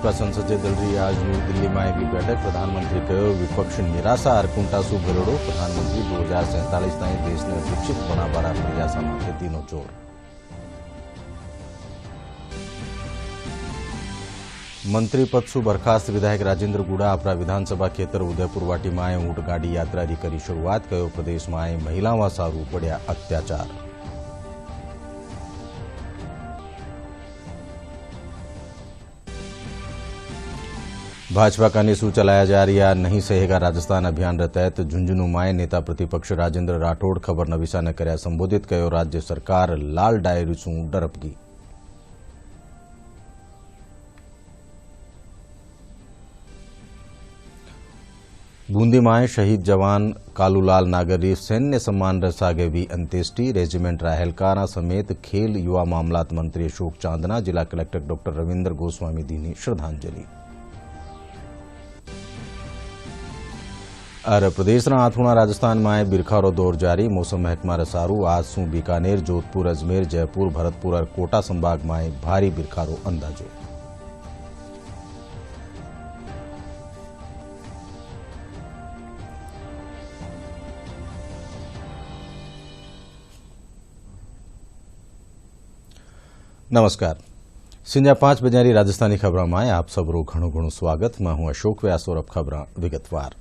भाजपा संसदीय दल री आज नई दिल्ली में આવી બેઠક प्रधानमंत्री कहो विपक्ष निराशा अरकुंटासु भरेड़ो प्रधानमंत्री 2047 ताईं देश ने विकसित बनावाना प्रयास माटे तीनो जोर। मंत्री पदसु बरखास्त विधायक राजेंद्र गुड़ा अपना विधानसभा खेतर उदयपुर वाटी में ऊंट गाड़ी यात्रा री करी शुरुआत कहो प्रदेश में महिलाओं सारू पड़ा अत्याचार। भाजपा का निशु चलाया जा रहा नहीं सहेगा राजस्थान अभियान रे तहत झुंझुनू माए नेता प्रतिपक्ष राजेंद्र राठौड़ खबर नवीसा ने कर्या संबोधित कहो राज्य सरकार लाल डायरी सु डरपगी। बूंदी में शहीद जवान कालूलाल नागरी सैन्य सम्मान रसागे भी अंत्येष्टि रेजिमेंट राहेलकारा समेत खेल युवा मामलात मंत्री अशोक चांदना जिला कलेक्टर डॉक्टर रविंद्र गोस्वामी दीनी श्रद्धांजलि। और प्रदेश आथुणा राजस्थान में बिरखारो दौर जारी मौसम महकमा रसारू आज सू बीकानेर जोधपुर अजमेर जयपुर भरतपुर और कोटा संभाग में भारी बिरखारो अंदाजो। नमस्कार, संजा 5 बजे राजस्थानी खबरों में आप सबरो घणो घणो स्वागत। मैं हूं अशोक व्यास और अब खबरां विगतवार।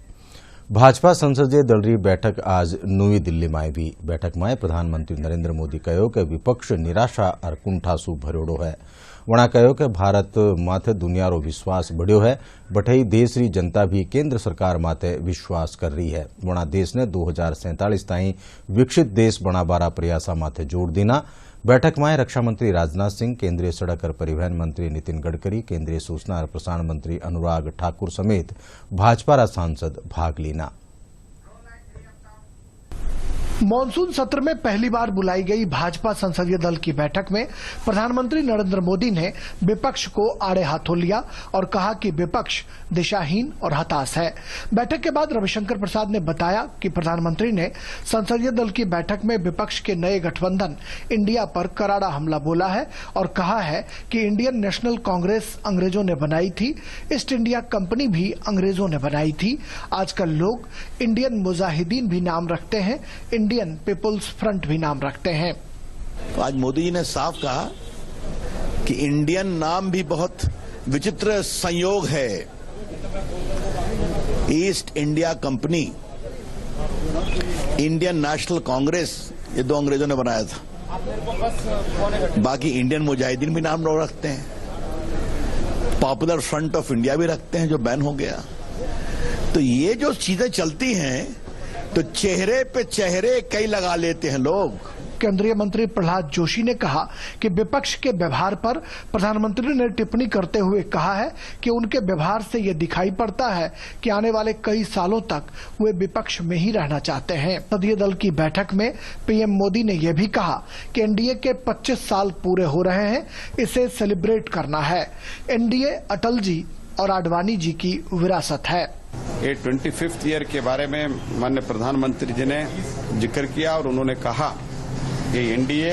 भाजपा संसदीय दल री बैठक आज नई दिल्ली में भी बैठक में प्रधानमंत्री नरेंद्र मोदी कहो कि विपक्ष निराशा और कुंठासु भरेड़ो है। वणा कहो कि भारत माथे दुनिया रो विश्वास बढ़्यो है, बठई देश री जनता भी केंद्र सरकार माथे विश्वास कर रही है। वणा देश ने 2047 ताईं विकसित देश बनावारा प्रयासा माथे जोर दीना। बैठक में रक्षा मंत्री राजनाथ सिंह, केंद्रीय सड़क और परिवहन मंत्री नितिन गडकरी, केंद्रीय सूचना और प्रसारण मंत्री अनुराग ठाकुर समेत भाजपा रा सांसद भाग लीना। मॉनसून सत्र में पहली बार बुलाई गई भाजपा संसदीय दल की बैठक में प्रधानमंत्री नरेंद्र मोदी ने विपक्ष को आड़े हाथों लिया और कहा कि विपक्ष दिशाहीन और हताश है। बैठक के बाद रविशंकर प्रसाद ने बताया कि प्रधानमंत्री ने संसदीय दल की बैठक में विपक्ष के नए गठबंधन इंडिया पर करारा हमला बोला है और कहा है कि इंडियन नेशनल कांग्रेस अंग्रेजों ने बनाई थी, ईस्ट इंडिया कंपनी भी अंग्रेजों ने बनाई थी। आजकल लोग इंडियन मुजाहिदीन भी नाम रखते हैं, इंडियन पीपुल्स फ्रंट भी नाम रखते हैं। तो आज मोदी जी ने साफ कहा कि इंडियन नाम भी बहुत विचित्र संयोग है। East India company, Indian national Congress, ये 2 अंग्रेजों ने बनाया था। बाकी इंडियन मुजाहिदीन भी नाम रखते हैं, पॉपुलर फ्रंट ऑफ इंडिया भी रखते हैं जो बैन हो गया। तो ये जो चीजें चलती हैं तो चेहरे पे चेहरे कई लगा लेते हैं लोग। केंद्रीय मंत्री प्रहलाद जोशी ने कहा कि विपक्ष के व्यवहार पर प्रधानमंत्री ने टिप्पणी करते हुए कहा है कि उनके व्यवहार से ये दिखाई पड़ता है कि आने वाले कई सालों तक वे विपक्ष में ही रहना चाहते हैं। संसदीय दल की बैठक में पीएम मोदी ने यह भी कहा कि एनडीए के 25 साल पूरे हो रहे हैं, इसे सेलिब्रेट करना है। एनडीए अटल जी और आडवाणी जी की विरासत है। ये 25th ईयर के बारे में माननीय प्रधानमंत्री जी ने जिक्र किया और उन्होंने कहा कि एनडीए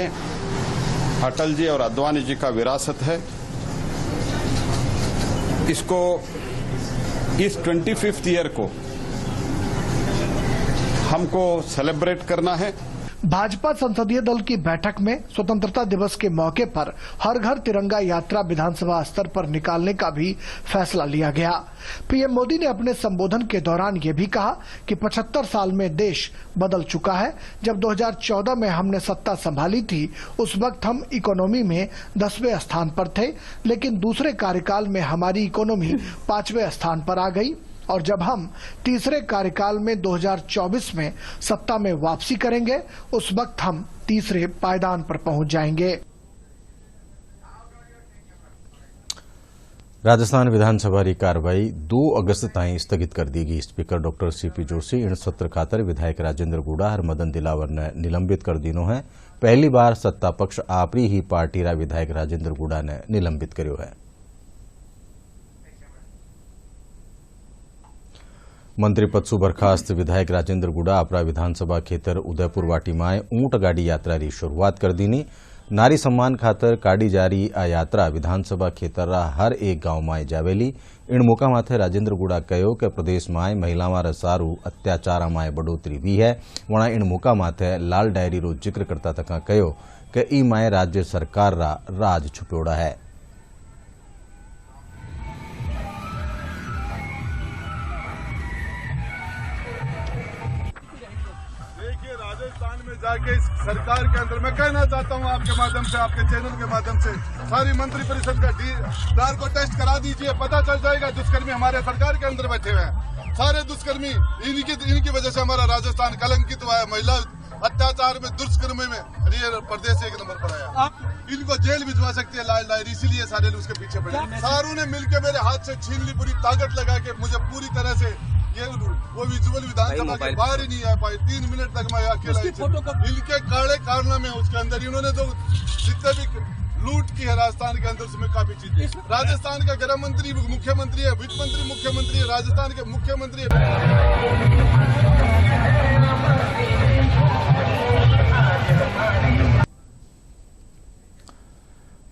अटल जी और आडवाणी जी का विरासत है। इसको इस 25th ईयर को हमको सेलिब्रेट करना है। भाजपा संसदीय दल की बैठक में स्वतंत्रता दिवस के मौके पर हर घर तिरंगा यात्रा विधानसभा स्तर पर निकालने का भी फैसला लिया गया। पीएम मोदी ने अपने संबोधन के दौरान ये भी कहा कि 75 साल में देश बदल चुका है। जब 2014 में हमने सत्ता संभाली थी, उस वक्त हम इकोनॉमी में 10वें स्थान पर थे, लेकिन दूसरे कार्यकाल में हमारी इकोनॉमी 5वें स्थान पर आ गई और जब हम तीसरे कार्यकाल में 2024 में सत्ता में वापसी करेंगे, उस वक्त हम तीसरे पायदान पर पहुंच जाएंगे। राजस्थान विधानसभा की कार्रवाई 2 अगस्त ताईं स्थगित कर दी गई। स्पीकर डॉक्टर सीपी जोशी इन सत्र खातर विधायक राजेंद्र गुड़ा और मदन दिलावर ने निलंबित कर दीनो है। पहली बार सत्ता पक्ष आपरी ही पार्टी रा विधायक राजेंद्र गुड़ा ने निलंबित कर्यो है। मंत्री पदसु बरखास्त विधायक राजेंद्र गुड़ा अपना विधानसभा खेतर उदयपुर वाटी में ऊंट गाड़ी यात्रा की शुरुआत कर दीनी। नारी सम्मान खातर काढ़ी जारी आ यात्रा विधानसभा खेतरा हर एक गांव में जावेली। इन मौका माथे राजेंद्र गुड़ा कहो कि प्रदेश में महिलाओं सारू अत्याचार में बढ़ोतरी हुई है। वणा इन मौका माथे लाल डायरी रो जिक्र करता तक कहो कि ई माए राज्य सरकार रा राज छुप्योड़ा है। राजस्थान में जाके इस सरकार के अंदर मैं कहना चाहता हूं आपके माध्यम से, आपके चैनल के माध्यम से, सारी मंत्री परिषद का दार को टेस्ट करा दीजिए, पता चल जाएगा दुष्कर्मी हमारे सरकार के अंदर बैठे हुए हैं। सारे दुष्कर्मी इनकी वजह से हमारा राजस्थान कलंकित हुआ है। महिला अत्याचार में, दुष्कर्म में ये प्रदेश एक नंबर पर आया। इनको जेल भिजवा सकती है लाल डायरी, इसीलिए सारे लोग उसके पीछे पड़े। सारू ने मिलकर मेरे हाथ से छीन ली, पूरी ताकत लगा के मुझे पूरी तरह से ये वो विजुअल विधानसभा के बाहर ही नहीं आ पाए। 3 मिनट तक मैं अकेला ही इनके काले कारनामे उसके अंदर इन्होंने जो जितने भी लूट की है राजस्थान के अंदर, उसमें काफी चीजें। राजस्थान का गृह मंत्री मुख्यमंत्री है, वित्त मंत्री मुख्यमंत्री है, राजस्थान के मुख्यमंत्री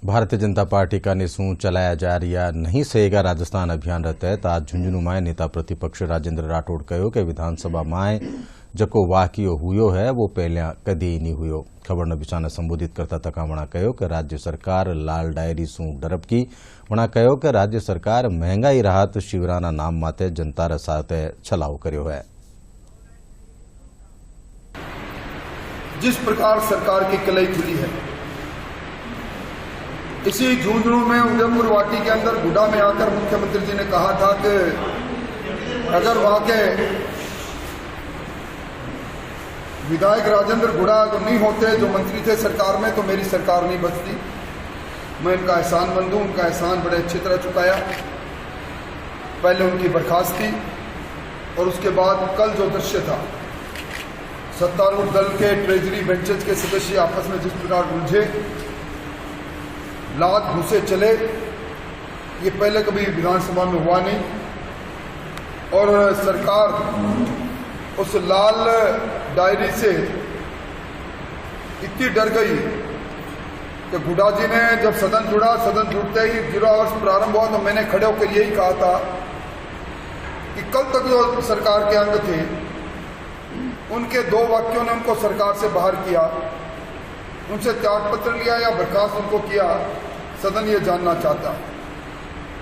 भारतीय जनता पार्टी का निसूं चलाया जा रहा नहीं सहेगा राजस्थान अभियान तहत आज झुंझुनू में नेता प्रतिपक्ष राजेंद्र राठौड़ कहो कि विधानसभा में जको वाकियो हुयो है वो पहले कदी नहीं हुयो। खबर नबीसा ने संबोधित करता तका वणा कहो कि राज्य सरकार लाल डायरी सूं डरब की। वणा कहो कि राज्य सरकार महंगाई राहत शिविराना नाम माते जनता साथे छलाव कर्यो है। जिस प्रकार सरकार की कलई खुली है, इसी झुंझुनू में उदयपुर वाटी के अंदर गुड़ा में आकर मुख्यमंत्री जी ने कहा था कि अगर वहां के विधायक राजेंद्र गुड़ा अगर नहीं होते जो मंत्री थे सरकार में, तो मेरी सरकार नहीं बचती। मैं इनका एहसानमंद हूं, उनका एहसान बड़े अच्छी तरह चुकाया। पहले उनकी बर्खास्ती और उसके बाद कल जो दृश्य था, सत्तारूढ़ दल के ट्रेजरी बेंचेज के सदस्य आपस में जिस प्रकार उलझे, लात घुसे चले, ये पहले कभी विधानसभा में हुआ नहीं। और सरकार उस लाल डायरी से इतनी डर गई कि गुड़ा जी ने जब सदन जुड़ा, सदन जुड़ते ही 0 आवर्स प्रारंभ हुआ, तो मैंने खड़े होकर यही कहा था कि कल तक जो सरकार के अंग थे उनके 2 वाक्यों ने उनको सरकार से बाहर किया, उनसे त्यागपत्र लिया या बर्खास्त उनको किया। सदन ये जानना चाहता है,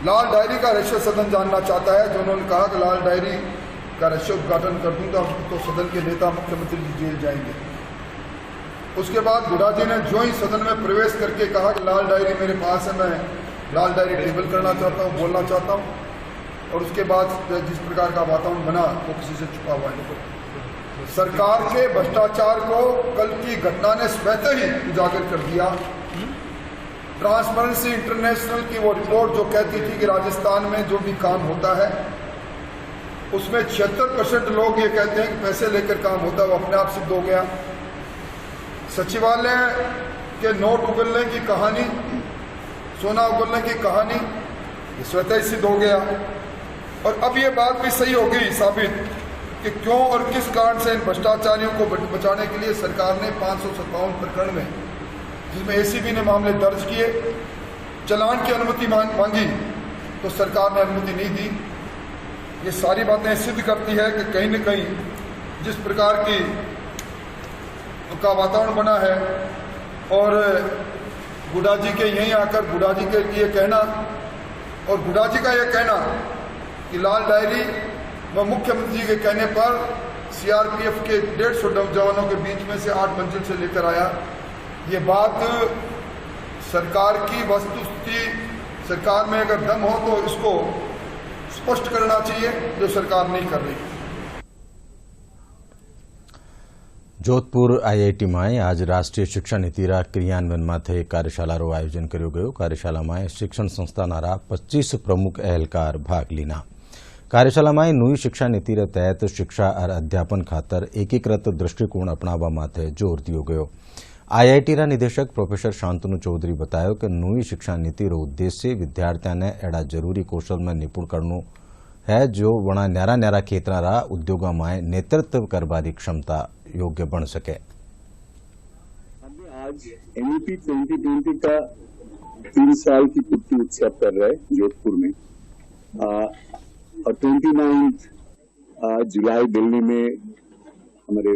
लाल डायरी का रहस्य सदन जानना चाहता है। जो उन्होंने कहा कि लाल डायरी का रहस्य उद्घाटन कर दूंगा तो सदन के नेता मुख्यमंत्री जी जेल जाएंगे। उसके बाद गुड़ा जी ने जो ही सदन में प्रवेश करके कहा कि लाल डायरी मेरे पास है, मैं लाल डायरी टेबल करना चाहता हूँ, बोलना चाहता हूँ। और उसके बाद जिस प्रकार का वातावरण बना वो किसी से छुपा हुआ नहीं। सरकार के भ्रष्टाचार को कल की घटना ने स्वतः ही उजागर कर दिया। ट्रांसपेरेंसी इंटरनेशनल की वो रिपोर्ट जो कहती थी कि राजस्थान में जो भी काम होता है उसमें 76% लोग ये कहते हैं कि पैसे लेकर काम होता है, वो अपने आप सिद्ध हो गया। सचिवालय के नोट उगलने की कहानी, सोना उगलने की कहानी, ये स्वतः ही सिद्ध हो गया। और अब ये बात भी सही हो गई साबित कि क्यों और किस कारण से इन भ्रष्टाचारियों को बचाने के लिए सरकार ने 557 प्रकरण में, जिसमें एसीबी ने मामले दर्ज किए, चालान की अनुमति मांगी तो सरकार ने अनुमति नहीं दी। ये सारी बातें सिद्ध करती है कि कहीं न कहीं जिस प्रकार की का वातावरण बना है और गुड़ा जी के यहीं आकर गुड़ा जी के लिए कहना और गुड़ा जी का यह कहना कि लाल डायरी व मुख्यमंत्री के कहने पर सीआरपीएफ के 150 जवानों के बीच में से 8 मंजिल से लेकर आया, ये बात सरकार की वस्तुस्थिति, सरकार में अगर दम हो तो इसको स्पष्ट करना चाहिए, जो सरकार नहीं कर रही। जोधपुर आईआईटी में आज राष्ट्रीय शिक्षा नीति रा क्रियान्वयन माथे कार्यशाला रो आयोजन कर्यो गयो। कार्यशाला में शिक्षण संस्थाना 25 प्रमुख अहलकार भाग लीना। कार्यशाला में नई शिक्षा नीति रे तहत शिक्षा और अध्यापन खातर एकीकृत दृष्टिकोण अपनावा माथे जोर दियो गयो। आईआईटी रा निदेशक प्रोफेसर शांतनु चौधरी बतायो कि नई शिक्षा नीति रो उद्देश्य विद्यार्थियों ने एड़ा जरूरी कौशल में निपुण करनो है जो वणा न्यारा न्यारा क्षेत्र रा उद्योगों में नेतृत्व करवारी क्षमता योग्य बन सके। आज NEP 2020 का 3 साल की पूर्ति उत्सव कर रहे हैं जोधपुर में और 29 जुलाई दिल्ली में हमारे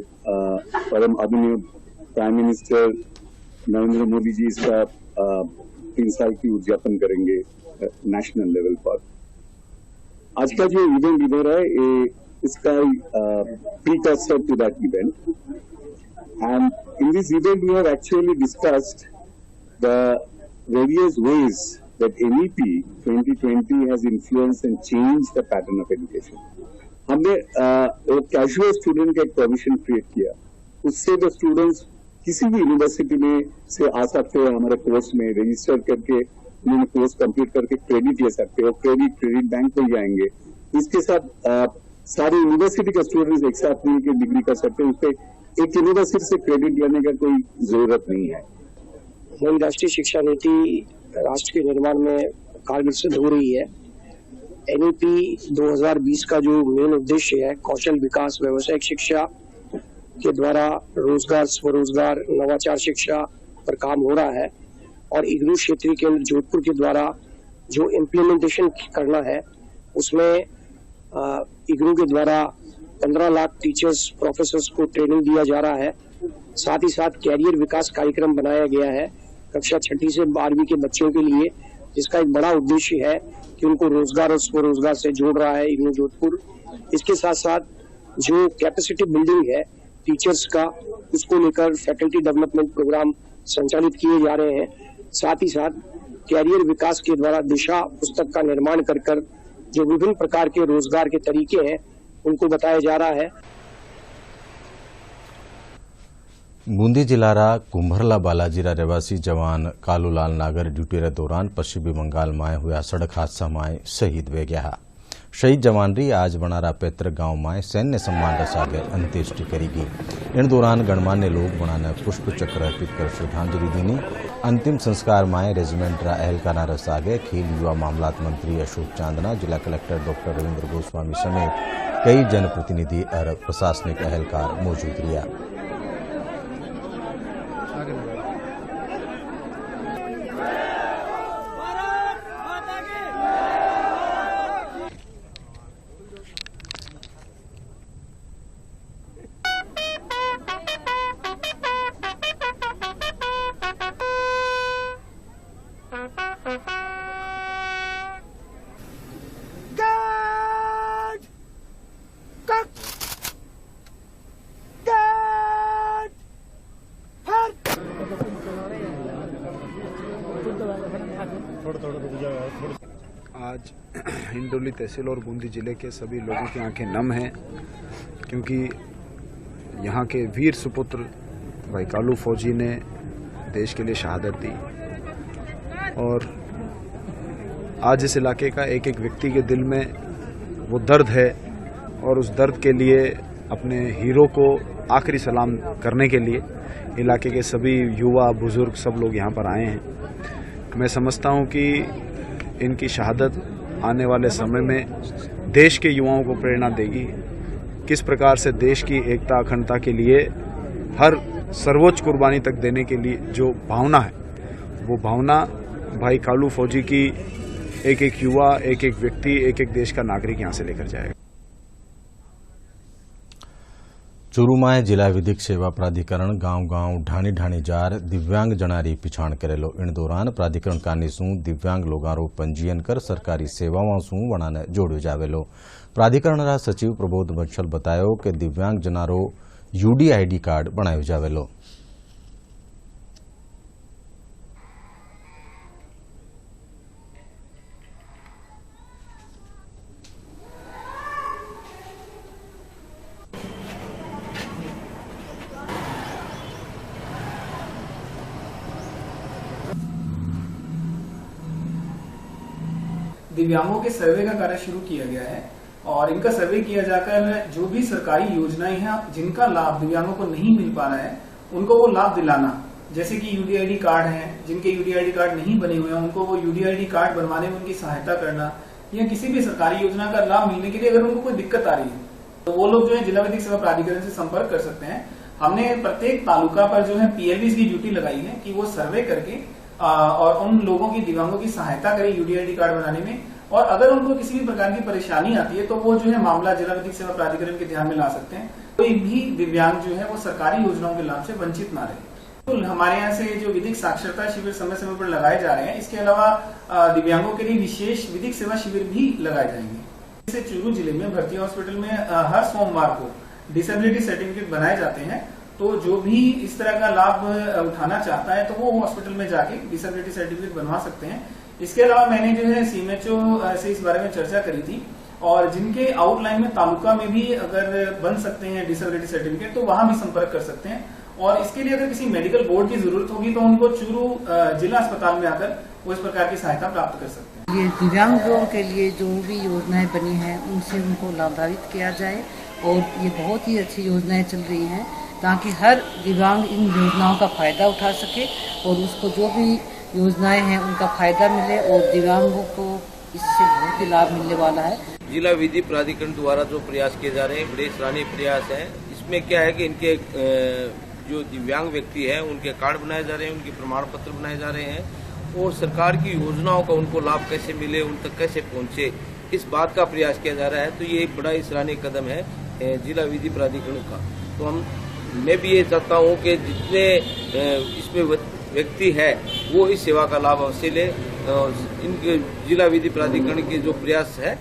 परम आदरणीय प्राइम मिनिस्टर नरेंद्र मोदी जी इसका 3 साल की उद्यापन करेंगे नेशनल लेवल पर। आज का जो इवेंट इधर है इसका precursor to that event, and in this event we have actually discussed the various ways that NEP 2020 has influenced and changed the pattern of education. हमने एक कैजुअल स्टूडेंट का एक प्रोविजन क्रिएट किया, उससे जो स्टूडेंट्स किसी भी यूनिवर्सिटी में से आ सकते हैं, हमारे कोर्स में रजिस्टर करके उन्होंने कोर्स कंप्लीट करके क्रेडिट ले सकते हो, क्रेडिट बैंक में जाएंगे। इसके साथ सारे यूनिवर्सिटी के स्टूडेंट्स एक साथ मिलकर डिग्री कर सकते हैं, उस पर एक यूनिवर्सिटी से क्रेडिट लेने का कोई जरूरत नहीं है। नई राष्ट्रीय शिक्षा नीति राष्ट्र के निर्माण में कारगर सिद्ध हो रही है। NEP 2020 का जो मेन उद्देश्य है कौशल विकास, व्यावसायिक शिक्षा के द्वारा रोजगार, स्वरोजगार, नवाचार शिक्षा पर काम हो रहा है और इग्नू क्षेत्रीय केंद्र जोधपुर के द्वारा जो इम्प्लीमेंटेशन करना है उसमें इग्नू के द्वारा 15 लाख टीचर्स, प्रोफेसर्स को ट्रेनिंग दिया जा रहा है। साथ ही साथ कैरियर विकास कार्यक्रम बनाया गया है कक्षा 6ठी से 12वीं के बच्चों के लिए, जिसका एक बड़ा उद्देश्य है कि उनको रोजगार और स्वरोजगार से जोड़ रहा है इग्नू जोधपुर। इसके साथ साथ जो कैपेसिटी बिल्डिंग है टीचर्स का, उसको लेकर फैकल्टी डेवलपमेंट प्रोग्राम संचालित किए जा रहे हैं। साथ ही साथ कैरियर विकास के द्वारा दिशा पुस्तक का निर्माण कर जो विभिन्न प्रकार के रोजगार के तरीके हैं उनको बताया जा रहा है। बूंदी जिलारा कुंभरला बालाजीरा रहवासी जवान कालूलाल नागर ड्यूटी रे दौरान पश्चिमी बंगाल में हुआ सड़क हादसा में शहीद वे गया। शहीद जवान री आज बनारा पैतृक गांव में सैन्य सम्मान रसागे अंत्येष्टि करेगी। इन दौरान गणमान्य लोग बनाने पुष्प चक्र अर्पित कर श्रद्धांजलि दीनी। अंतिम संस्कार में रेजिमेंट रा एहलकारा रसागे खेल युवा मामलात मंत्री अशोक चांदना, जिला कलेक्टर डॉक्टर रविंद्र गोस्वामी समेत कई जनप्रतिनिधि और प्रशासनिक एहलकार मौजूद रहा। आज हिंडोली तहसील और बूंदी जिले के सभी लोगों की आंखें नम हैं, क्योंकि यहाँ के वीर सुपुत्र भाई कालू फौजी ने देश के लिए शहादत दी और आज इस इलाके का एक एक व्यक्ति के दिल में वो दर्द है और उस दर्द के लिए अपने हीरो को आखिरी सलाम करने के लिए इलाके के सभी युवा, बुजुर्ग सब लोग यहाँ पर आए हैं। मैं समझता हूँ कि इनकी शहादत आने वाले समय में देश के युवाओं को प्रेरणा देगी, किस प्रकार से देश की एकता, अखंडता के लिए हर सर्वोच्च कुर्बानी तक देने के लिए जो भावना है, वो भावना भाई कालू फौजी की एक एक युवा, एक एक व्यक्ति, एक एक देश का नागरिक यहाँ से लेकर जाएगा। चूरू में जिला विधिक सेवा प्राधिकरण गांव-गांव ढाणी जार दिव्यांग जनारी पिछाण करेलो। इन दौरान प्राधिकरण कानी सू दिव्यांग लोगारो पंजीयन कर सरकारी सेवाओं सू वणाने जोड़ो जावेलो। प्राधिकरण रा सचिव प्रबोध बंसल बतायो कि दिव्यांग जनारो UDID कार्ड बनायो जावेलो। दिव्यांगों के सर्वे का कार्य शुरू किया गया है और इनका सर्वे किया जाकर जो भी सरकारी योजनाएं हैं जिनका लाभ दिव्यांगों को नहीं मिल पा रहा है उनको वो लाभ दिलाना, जैसे कि UDID कार्ड हैं, जिनके UDID कार्ड नहीं बने हुए हैं उनको वो UDID कार्ड बनवाने में उनकी सहायता करना, या किसी भी सरकारी योजना का लाभ मिलने के लिए अगर उनको कोई दिक्कत आ रही है तो वो लोग जो है जिला विधिक सेवा प्राधिकरण से संपर्क कर सकते हैं। हमने प्रत्येक तालुका पर जो है PLVs की ड्यूटी लगाई है कि वो सर्वे करके और उन लोगों की, दिव्यांगों की सहायता करें UDID कार्ड बनाने में। और अगर उनको किसी भी प्रकार की परेशानी आती है तो वो जो है मामला जिला विधिक सेवा प्राधिकरण के ध्यान में ला सकते हैं। कोई भी दिव्यांग जो है वो सरकारी योजनाओं के लाभ से वंचित ना रहे। तो हमारे यहाँ से जो विधिक साक्षरता शिविर समय समय पर लगाए जा रहे हैं, इसके अलावा दिव्यांगों के लिए विशेष विधिक सेवा शिविर भी लगाए जाएंगे। जैसे चूरू जिले में भर्ती हॉस्पिटल में हर सोमवार को डिसेबिलिटी सर्टिफिकेट बनाए जाते हैं, तो जो भी इस तरह का लाभ उठाना चाहता है तो वो हॉस्पिटल में जाके डिसेबिलिटी सर्टिफिकेट बनवा सकते हैं। इसके अलावा मैंने जो है CMHO से इस बारे में चर्चा करी थी, और जिनके आउटलाइन में तालुका में भी अगर बन सकते हैं डिसेबिलिटी सर्टिफिकेट तो वहां भी संपर्क कर सकते हैं। और इसके लिए अगर किसी मेडिकल बोर्ड की जरूरत होगी तो उनको चूरू जिला अस्पताल में आकर वो इस प्रकार की सहायता प्राप्त कर सकते हैं। ये दिव्यांगों के लिए जो भी योजनाएं बनी हैं उनसे उनको लाभान्वित किया जाए, और ये बहुत ही अच्छी योजनाएं चल रही हैं ताकि हर दिव्यांग इन योजनाओं का फायदा उठा सके और उसको जो भी योजनाएं हैं उनका फायदा मिले, और दिव्यांगों को इससे बहुत ही लाभ मिलने वाला है। जिला विधि प्राधिकरण द्वारा जो प्रयास किए जा रहे हैं बड़े सराहनीय प्रयास है। इसमें क्या है कि इनके जो दिव्यांग व्यक्ति है उनके कार्ड बनाए जा रहे हैं, उनके प्रमाण पत्र बनाए जा रहे हैं, और सरकार की योजनाओं का उनको लाभ कैसे मिले, उन तक कैसे पहुंचे, इस बात का प्रयास किया जा रहा है। तो ये एक बड़ा ही सराहनीय कदम है जिला विधि प्राधिकरण का। तो मैं भी ये चाहता हूँ कि जितने इसमें व्यक्ति है वो इस सेवा का लाभ अवश्य ले, इनके जिला विधि प्राधिकरण के जो प्रयास है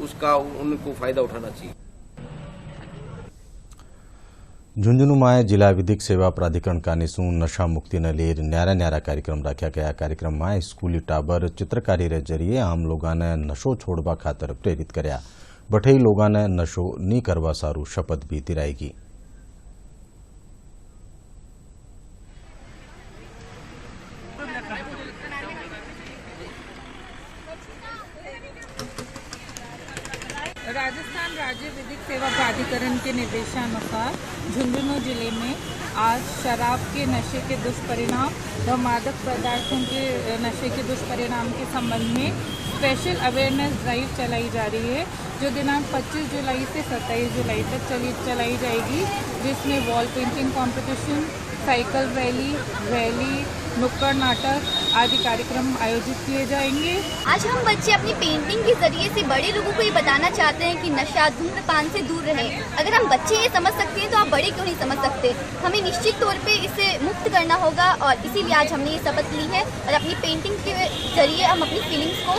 उसका उनको फायदा उठाना चाहिए। झुंझुनूं जिला विधिक सेवा प्राधिकरण कानीसूं नशा मुक्ति ने लेर न्यारा न्यारा कार्यक्रम रख्या गया। कार्यक्रम में स्कूली टाबर चित्रकारी रे जरिए आम लोगों ने नशो छोड़वा खातर प्रेरित कर्या। बठई लोगों ने नशो नहीं करवा सारू शपथ भी दिलाएगी। राजस्थान राज्य विधिक सेवा प्राधिकरण के निर्देशानुसार झुंझुनूं जिले में आज शराब के नशे के दुष्परिणाम व मादक पदार्थों के नशे के दुष्परिणाम के संबंध में स्पेशल अवेयरनेस ड्राइव चलाई जा रही है, जो दिनांक 25 जुलाई से 27 जुलाई तक चलाई जाएगी, जिसमें wall painting competition, cycle rally, नुक्कड़ नाटक आदि कार्यक्रम आयोजित किए जाएंगे। आज हम बच्चे अपनी पेंटिंग के जरिए से बड़े लोगों को ये बताना चाहते हैं कि नशा धूम्रपान से दूर रहे। अगर हम बच्चे ये समझ सकते हैं तो आप बड़े क्यों नहीं समझ सकते। हमें निश्चित तौर पे इसे मुक्त करना होगा, और इसीलिए आज हमने ये शपथ ली है और अपनी पेंटिंग के जरिए हम अपनी फीलिंग्स को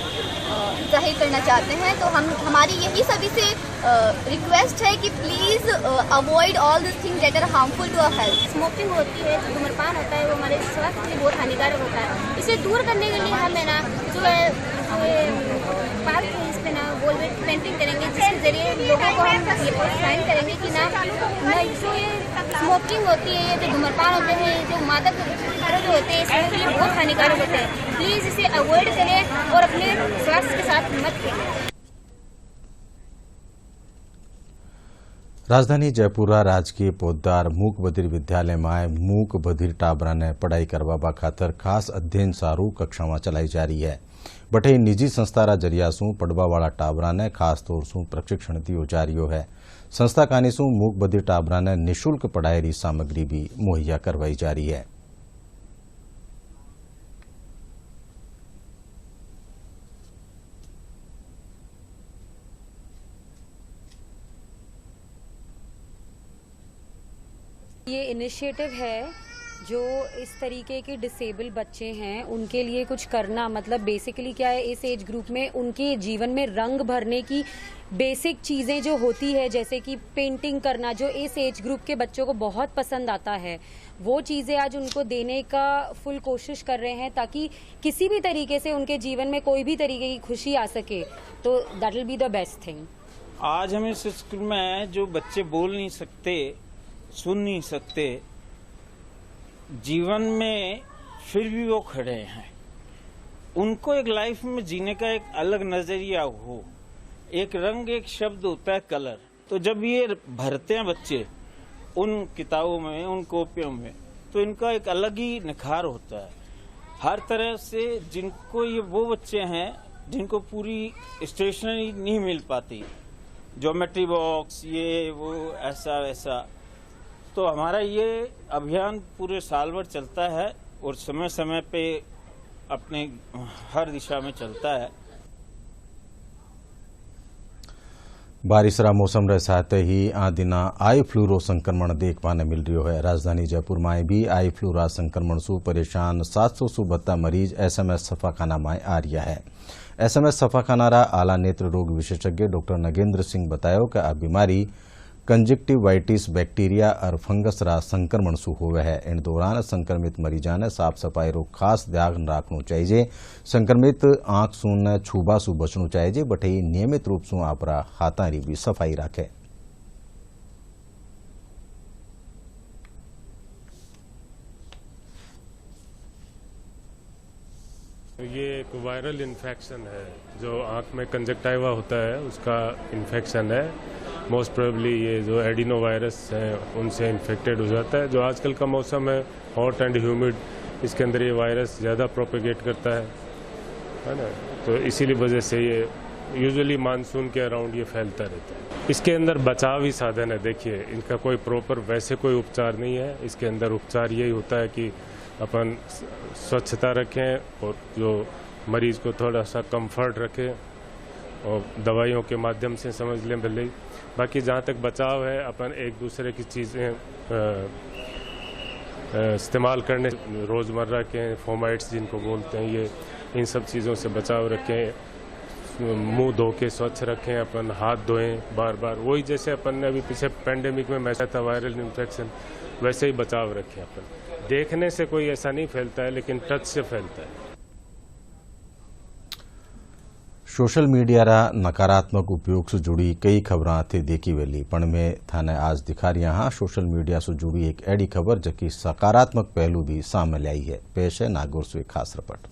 जाहिर करना चाहते हैं। तो हमारी यही सभी से रिक्वेस्ट है कि please avoid all this things that are harmful to our health. Smoking होती है, जो धूम्रपान होता है वो हमारे स्वास्थ्य के लिए बहुत हानिकारक होता है। इसे दूर करने के लिए हम है ना जो पार्क इस पे ना वॉल पेंटिंग करेंगे, जिसके जरिए लोगों को हम ये प्रोत्साहित करेंगे कि ना जो ये स्मोकिंग होती है, ये जो धूम्रपान होते हैं, जो मादक जो होते हैं, इसके लिए बहुत हानिकारक होते हैं। प्लीज इसे अवॉइड करें और अपने स्वास्थ्य के साथ मत करें। राजधानी जयपुरा राजकीय पोद्दार मूक बधिर विद्यालय में मूक बधिर टाबरा ने पढ़ाई करवा खातर खास अध्ययन सारू कक्षा में चलाई जा रही है। बटे निजी संस्था जरिया सू पढ़वावाड़ा टाबरा ने खास तौर सू प्रशिक्षण दियो जा रही है। संस्था कानीसू मूक बधिर टाबरा ने निःशुल्क पढ़ाई सामग्री भी मुहैया करवाई जा रही है। ये इनिशिएटिव है जो इस तरीके के डिसेबल बच्चे हैं उनके लिए कुछ करना, मतलब बेसिकली क्या है, इस एज ग्रुप में उनके जीवन में रंग भरने की बेसिक चीज़ें जो होती है, जैसे कि पेंटिंग करना, जो इस एज ग्रुप के बच्चों को बहुत पसंद आता है, वो चीज़ें आज उनको देने का फुल कोशिश कर रहे हैं ताकि किसी भी तरीके से उनके जीवन में कोई भी तरीके की खुशी आ सके। तो that will be the best thing. आज हम इस स्कूल में जो बच्चे बोल नहीं सकते, सुन नहीं सकते, जीवन में फिर भी वो खड़े हैं, उनको एक लाइफ में जीने का एक अलग नजरिया हो। एक रंग, एक शब्द होता है कलर। तो जब ये भरते हैं बच्चे उन किताबों में, उन कॉपियों में, तो इनका एक अलग ही निखार होता है हर तरह से। जिनको ये वो बच्चे हैं जिनको पूरी स्टेशनरी नहीं मिल पाती, ज्योमेट्री बॉक्स, ये वो ऐसा वैसा, तो हमारा ये अभियान पूरे साल भर चलता है और समय समय पे अपने हर दिशा में चलता है। बारिशरा मौसम रहे साथ ही आ दिना आई फ्लू रो संक्रमण देखने मिल रही है। राजधानी जयपुर में भी आई फ्लू रा संक्रमण सु परेशान 772 मरीज एसएमएस सफाखाना में आ रहा है। एसएमएस सफाखाना रा आला नेत्र रोग विशेषज्ञ डॉक्टर नगेंद्र सिंह बतायो कि आ बीमारी कंजक्टिवाइटिस बैक्टीरिया और फंगस रा संक्रमण सु होवे है। इन दौरान संक्रमित मरीजा ने साफ सफाई रो खास ध्यान रखना चाहिए। संक्रमित आंख सून छूबा सु बचना चाहिए। बट नियमित रूप से आपरा हाथा री भी सफाई राखे। ये एक वायरल इन्फेक्शन है जो आंख में कंजक्टिवा होता है, उसका इन्फेक्शन है। मोस्ट प्रोबेबली ये जो एडिनो वायरस है उनसे इन्फेक्टेड हो जाता है। जो आजकल का मौसम है हॉट एंड ह्यूमिड, इसके अंदर ये वायरस ज़्यादा प्रोपेगेट करता है ना। तो इसीलिए वजह से ये यूजुअली मानसून के अराउंड ये फैलता रहता है। इसके अंदर बचाव ही साधन है। देखिए, इनका कोई प्रॉपर वैसे कोई उपचार नहीं है। इसके अंदर उपचार यही होता है कि अपन स्वच्छता रखें और जो मरीज को थोड़ा सा कंफर्ट रखें और दवाइयों के माध्यम से समझ लें भले। बाकी जहाँ तक बचाव है, अपन एक दूसरे की चीज़ें इस्तेमाल करने, रोज़मर्रा के फोमाइट्स जिनको बोलते हैं, ये इन सब चीज़ों से बचाव रखें। मुंह धो के स्वच्छ रखें, अपन हाथ धोएं बार बार। वही जैसे अपन ने अभी पीछे पेंडेमिक में मैच था वायरल इन्फेक्शन, वैसे ही बचाव रखें। अपन देखने से कोई ऐसा नहीं फैलता है, लेकिन टच से फैलता है। सोशल मीडिया रा नकारात्मक उपयोग से जुड़ी कई खबरां थे देखी वेली, पण में थाने आज दिखा रहा हाँ सोशल मीडिया से जुड़ी एक एडी खबर जबकि सकारात्मक पहलू भी सामने आई है। पेश है नागौर से खास रिपोर्ट।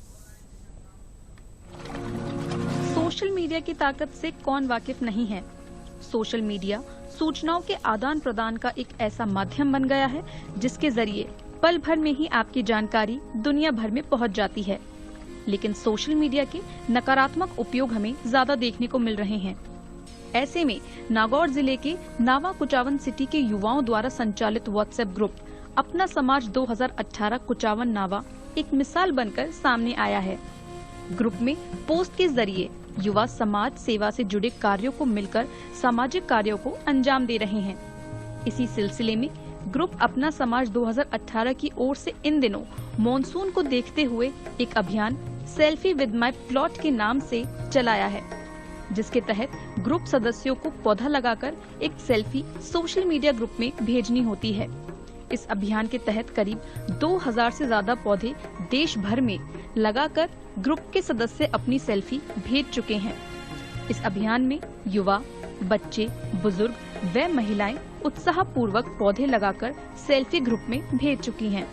सोशल मीडिया की ताकत से कौन वाकिफ नहीं है। सोशल मीडिया सूचनाओं के आदान प्रदान का एक ऐसा माध्यम बन गया है जिसके जरिए पल भर में ही आपकी जानकारी दुनिया भर में पहुंच जाती है। लेकिन सोशल मीडिया के नकारात्मक उपयोग हमें ज्यादा देखने को मिल रहे हैं। ऐसे में नागौर जिले के नावा कुचावन सिटी के युवाओं द्वारा संचालित व्हाट्सएप ग्रुप अपना समाज 2018 कुचावन नावा एक मिसाल बनकर सामने आया है। ग्रुप में पोस्ट के जरिए युवा समाज सेवा से जुड़े कार्यों को मिलकर सामाजिक कार्यों को अंजाम दे रहे हैं। इसी सिलसिले में ग्रुप अपना समाज 2018 की ओर से इन दिनों मॉनसून को देखते हुए एक अभियान सेल्फी विद माय प्लॉट के नाम से चलाया है, जिसके तहत ग्रुप सदस्यों को पौधा लगाकर एक सेल्फी सोशल मीडिया ग्रुप में भेजनी होती है। इस अभियान के तहत करीब 2000 से ज्यादा पौधे देश भर में लगाकर ग्रुप के सदस्य अपनी सेल्फी भेज चुके हैं। इस अभियान में युवा, बच्चे, बुजुर्ग व महिलाएं उत्साहपूर्वक पौधे लगाकर सेल्फी ग्रुप में भेज चुकी हैं।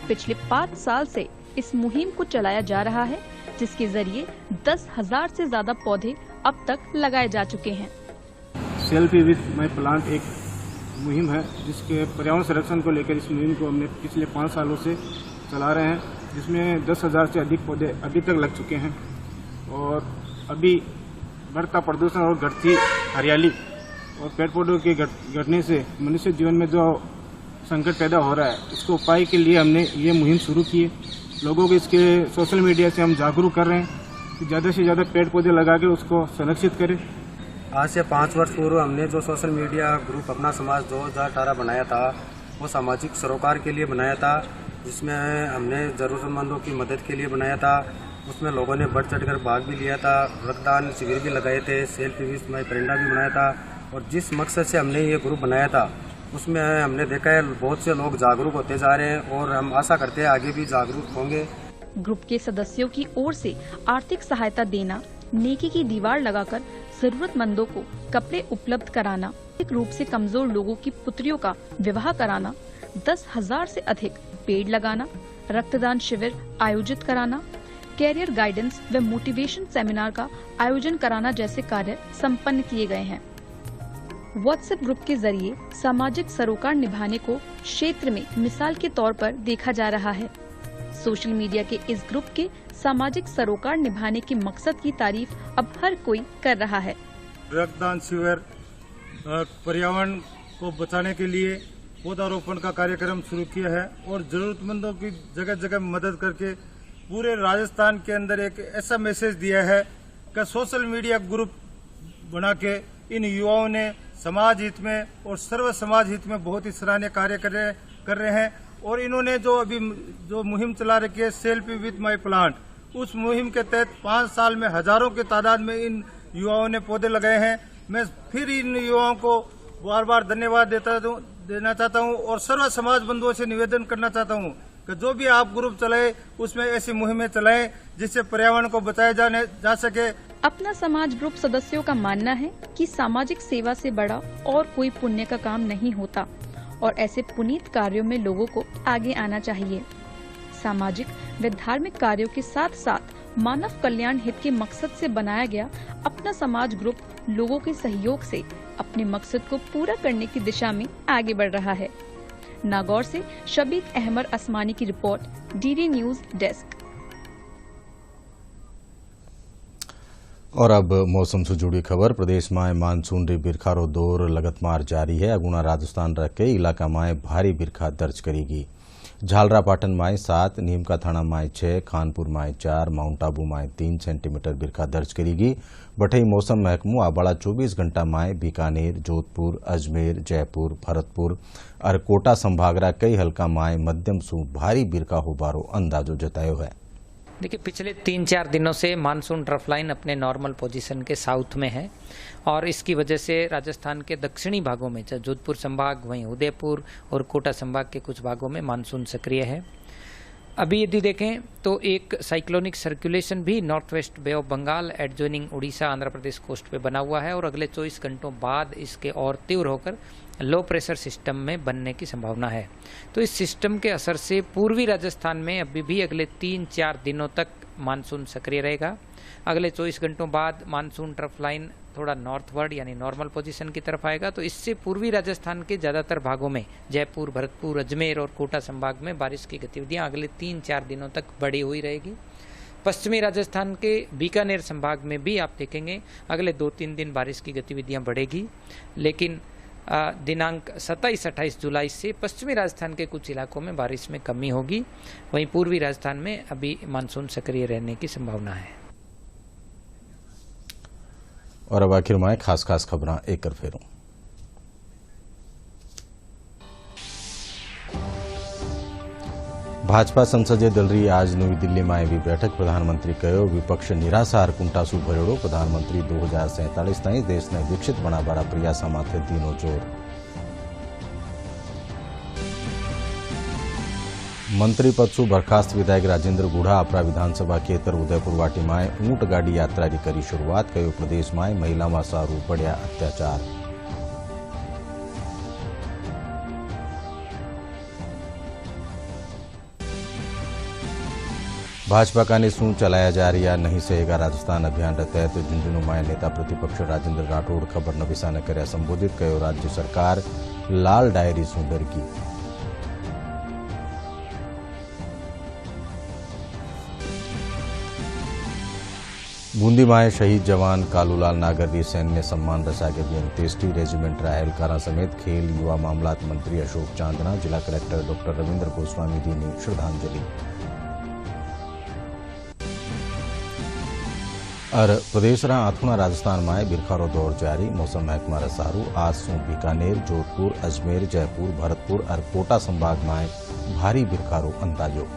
पिछले 5 साल से इस मुहिम को चलाया जा रहा है, जिसके जरिए 10,000 से ज्यादा पौधे अब तक लगाए जा चुके हैं। सेल्फी विद माय प्लांट एक मुहिम है जिसके पर्यावरण संरक्षण को लेकर इस मुहिम को हमने पिछले 5 सालों से चला रहे हैं, जिसमें 10,000 से अधिक पौधे अभी तक लग चुके हैं। और अभी बढ़ता प्रदूषण और घटती हरियाली और पेड़ पौधों के घटने से मनुष्य जीवन में जो संकट पैदा हो रहा है, इसको उपाय के लिए हमने ये मुहिम शुरू की है। लोगों को इसके सोशल मीडिया से हम जागरूक कर रहे हैं कि ज़्यादा से ज़्यादा पेड़ पौधे लगा के उसको संरक्षित करें। आज से 5 वर्ष पूर्व हमने जो सोशल मीडिया ग्रुप अपना समाज 2018 बनाया था, वो सामाजिक सरोकार के लिए बनाया था, जिसमें हमने ज़रूरतमंदों की मदद के लिए बनाया था। उसमें लोगों ने बढ़ चढ़कर भाग भी लिया था, रक्तदान शिविर भी लगाए थे, सेल्फी विद माय प्लांट भी बनाया था। और जिस मकसद से हमने ये ग्रुप बनाया था, उसमें हमने देखा है बहुत से लोग जागरूक होते जा रहे हैं और हम आशा करते हैं आगे भी जागरूक होंगे। ग्रुप के सदस्यों की ओर से आर्थिक सहायता देना, नेकी की दीवार लगाकर जरूरतमंदों को कपड़े उपलब्ध कराना, आर्थिक रूप से कमजोर लोगों की पुत्रियों का विवाह कराना, 10,000 से अधिक पेड़ लगाना, रक्तदान शिविर आयोजित कराना, कैरियर गाइडेंस व मोटिवेशन सेमिनार का आयोजन कराना जैसे कार्य संपन्न किए गए हैं। व्हाट्सएप ग्रुप के जरिए सामाजिक सरोकार निभाने को क्षेत्र में मिसाल के तौर पर देखा जा रहा है। सोशल मीडिया के इस ग्रुप के सामाजिक सरोकार निभाने के मकसद की तारीफ अब हर कोई कर रहा है। रक्तदान शिविर पर्यावरण को बचाने के लिए पौधारोपण का कार्यक्रम शुरू किया है और जरूरतमंदों की जगह जगह मदद करके पूरे राजस्थान के अंदर एक ऐसा मैसेज दिया है कि सोशल मीडिया ग्रुप बना के इन युवाओं ने समाज हित में और सर्व समाज हित में बहुत ही सराहनीय कार्य कर रहे हैं। और इन्होंने जो मुहिम चला रखी है सेल्फी विद माय प्लांट, उस मुहिम के तहत 5 साल में हजारों की तादाद में इन युवाओं ने पौधे लगाए हैं। मैं फिर इन युवाओं को बार बार धन्यवाद देना चाहता हूं और सर्व समाज बंधुओं से निवेदन करना चाहता हूं कि जो भी आप ग्रुप चलाए उसमें ऐसी मुहिमें चलाएं जिससे पर्यावरण को बचाया जा सके। अपना समाज ग्रुप सदस्यों का मानना है कि सामाजिक सेवा से बड़ा और कोई पुण्य का काम नहीं होता और ऐसे पुनीत कार्यों में लोगों को आगे आना चाहिए। सामाजिक व धार्मिक कार्यों के साथ साथ मानव कल्याण हित के मकसद से बनाया गया अपना समाज ग्रुप लोगों के सहयोग से अपने मकसद को पूरा करने की दिशा में आगे बढ़ रहा है। नागौर से शबीक अहमद असमानी की रिपोर्ट, डीडी न्यूज डेस्क। और अब मौसम से जुड़ी खबर। प्रदेश में मानसून री बिरखारो दौर लगातार जारी है। अगुणा राजस्थान रा कई इलाका में भारी बिरखा दर्ज करेगी। झालरा पाटन में 7, नीमका थाना में 6, खानपुर में 4, माउंट आबू में 3 सेंटीमीटर बिरखा दर्ज करेगी। बठई मौसम महकमो आबाड़ा 24 घंटा में बीकानेर, जोधपुर, अजमेर, जयपुर, भरतपुर और कोटा संभागरा कई हल्का में मध्यम सु भारी बिरखा होबारो अंदाजो जतायो है। देखिए, पिछले 3-4 दिनों से मानसून ट्रफ लाइन अपने नॉर्मल पोजीशन के साउथ में है और इसकी वजह से राजस्थान के दक्षिणी भागों में चाहे जोधपुर संभाग, वहीं उदयपुर और कोटा संभाग के कुछ भागों में मानसून सक्रिय है। अभी यदि देखें तो एक साइक्लोनिक सर्कुलेशन भी north west Bay of Bengal adjoining Orissa Andhra Pradesh coast पे बना हुआ है और अगले 24 घंटों बाद इसके और तीव्र होकर लो प्रेशर सिस्टम में बनने की संभावना है। तो इस सिस्टम के असर से पूर्वी राजस्थान में अभी भी अगले 3-4 दिनों तक मानसून सक्रिय रहेगा। अगले 24 घंटों बाद मानसून ट्रफ लाइन थोड़ा नॉर्थवर्ड यानी नॉर्मल पोजीशन की तरफ आएगा। तो इससे पूर्वी राजस्थान के ज़्यादातर भागों में जयपुर, भरतपुर, अजमेर और कोटा संभाग में बारिश की गतिविधियां अगले 3-4 दिनों तक बढ़ी हुई रहेगी। पश्चिमी राजस्थान के बीकानेर संभाग में भी आप देखेंगे अगले 2-3 दिन बारिश की गतिविधियां बढ़ेगी, लेकिन दिनांक 27-28 जुलाई से पश्चिमी राजस्थान के कुछ इलाकों में बारिश में कमी होगी। वहीं पूर्वी राजस्थान में अभी मानसून सक्रिय रहने की संभावना है। और अब आखिर में खास खबरां एक कर फेरूं। भाजपा संसदीय दल री आज नई दिल्ली में भी बैठक। प्रधानमंत्री कहो विपक्ष निराशा और कुंटासु भरेड़ो। प्रधानमंत्री 2047 ताईं देश ने विकसित बनावाड़ा प्रयासा माथे दीनो जोर। मंत्री पद सु बर्खास्त विधायक राजेंद्र गुढ़ा अपरा विधानसभा खेतर उदयपुर वाटी में ऊंट गाड़ी यात्रा की करी शुरुआत। कहो प्रदेश में महिला में सारू पड़ा अत्याचार। भाजपा का ने शू चलाया जा रहा नहीं सहेगा राजस्थान अभियान के तहत झुंझुनू में नेता प्रतिपक्ष राजेंद्र राठौड़ खबर नवीसा ने कर्या संबोधित। कहो राज्य सरकार लाल डायरी शू डरगी। बूंदी में शहीद जवान कालूलाल नागर की सैन्य सम्मान रसागे भी अंत्येष्टि। रेजिमेंट एहलकारा समेत खेल युवा मामलात मंत्री अशोक चांदना, जिला कलेक्टर डॉ रविंद्र गोस्वामी दी ने श्रद्धांजलि। और प्रदेश रा अथुणा राजस्थान में बिरखारो दौर जारी। मौसम महकमा रसारू आज सू बीकानेर, जोधपुर, अजमेर, जयपुर, भरतपुर और कोटा संभाग में भारी बिरखारो अंदाजो।